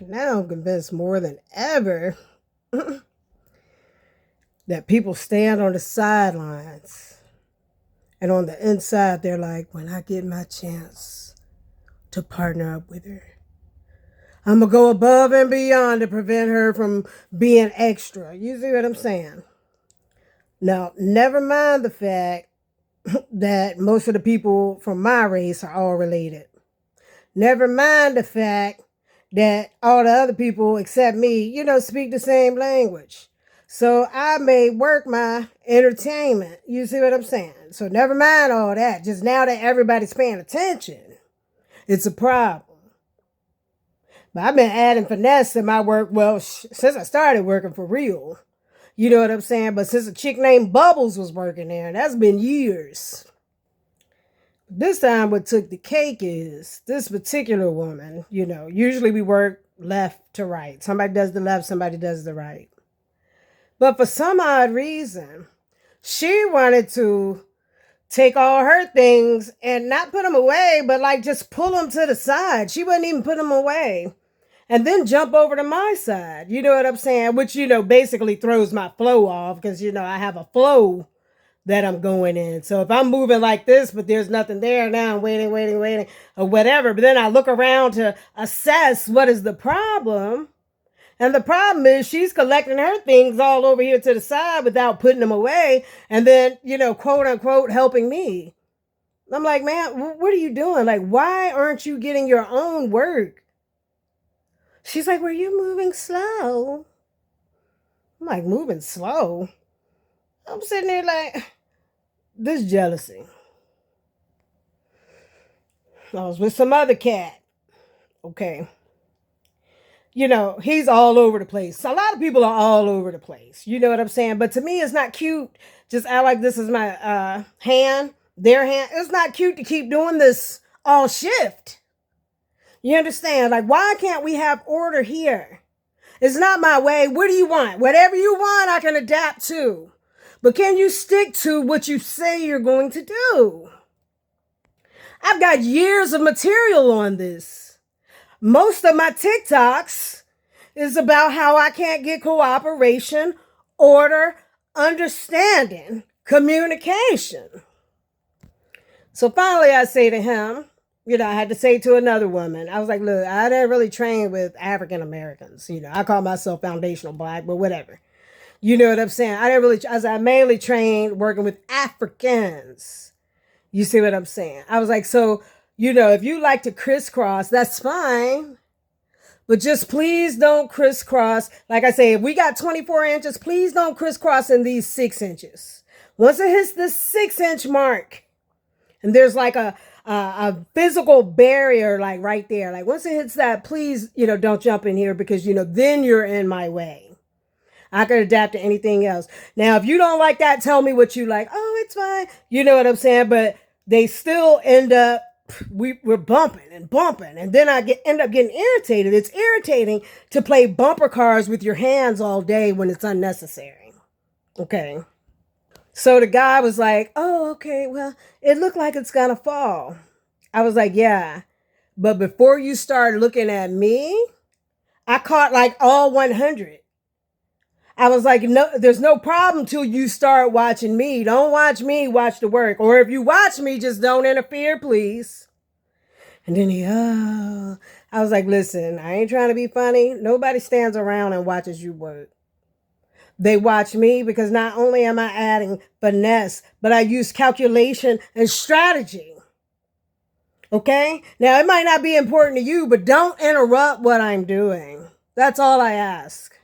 Now I'm convinced more than ever that people stand on the sidelines. And on the inside, they're like, when I get my chance to partner up with her, I'm going to go above and beyond to prevent her from being extra. You see what I'm saying? Now, never mind the fact that most of the people from my race are all related. Never mind the fact that all the other people except me, speak the same language. So I made work my entertainment. You see what I'm saying? So never mind all that. Just now that everybody's paying attention, it's a problem. But I've been adding finesse to my work, well, since I started working for real. You know what I'm saying? But since a chick named Bubbles was working there, that's been years. This time what took the cake is this particular woman, usually we work left to right. Somebody does the left, somebody does the right. But for some odd reason, she wanted to take all her things and not put them away, but like just pull them to the side. She wouldn't even put them away. And then jump over to my side. You know what I'm saying? Which, basically throws my flow off because, I have a flow that I'm going in. So if I'm moving like this, but there's nothing there, now I'm waiting, or whatever. But then I look around to assess what is the problem. And the problem is she's collecting her things all over here to the side without putting them away. And then, quote unquote, helping me. I'm like, man, what are you doing? Like, why aren't you getting your own work? She's like, were you moving slow? I'm like, moving slow? I'm sitting there like, this jealousy. I was with some other cat. Okay. He's all over the place. A lot of people are all over the place. You know what I'm saying? But to me, it's not cute. Just act like this is my hand, their hand. It's not cute to keep doing this all shift. You understand? Like, why can't we have order here? It's not my way. What do you want? Whatever you want, I can adapt to. But can you stick to what you say you're going to do? I've got years of material on this. Most of my TikToks is about how I can't get cooperation, order, understanding, communication. So finally I say to him, I had to say to another woman, I was like, look, I didn't really train with African Americans. I call myself foundational Black, but whatever. You know what I'm saying? I mainly trained working with Africans. You see what I'm saying? I was like, so, if you like to crisscross, that's fine. But just please don't crisscross. Like I say, if we got 24 inches, please don't crisscross in these 6 inches. Once it hits the 6-inch mark, and there's like a physical barrier, like right there. Like once it hits that, please, don't jump in here because, then you're in my way. I can adapt to anything else. Now, if you don't like that, tell me what you like. Oh, it's fine. You know what I'm saying? But they still end up, we're bumping. And then end up getting irritated. It's irritating to play bumper cars with your hands all day when it's unnecessary. Okay. So the guy was like, oh, okay, well, it looked like it's going to fall. I was like, yeah. But before you start looking at me, I caught like all 100. I was like, no, there's no problem till you start watching me. Don't watch me, watch the work. Or if you watch me, just don't interfere, please. And then I was like, listen, I ain't trying to be funny. Nobody stands around and watches you work. They watch me because not only am I adding finesse, but I use calculation and strategy. Okay? Now, it might not be important to you, but don't interrupt what I'm doing. That's all I ask.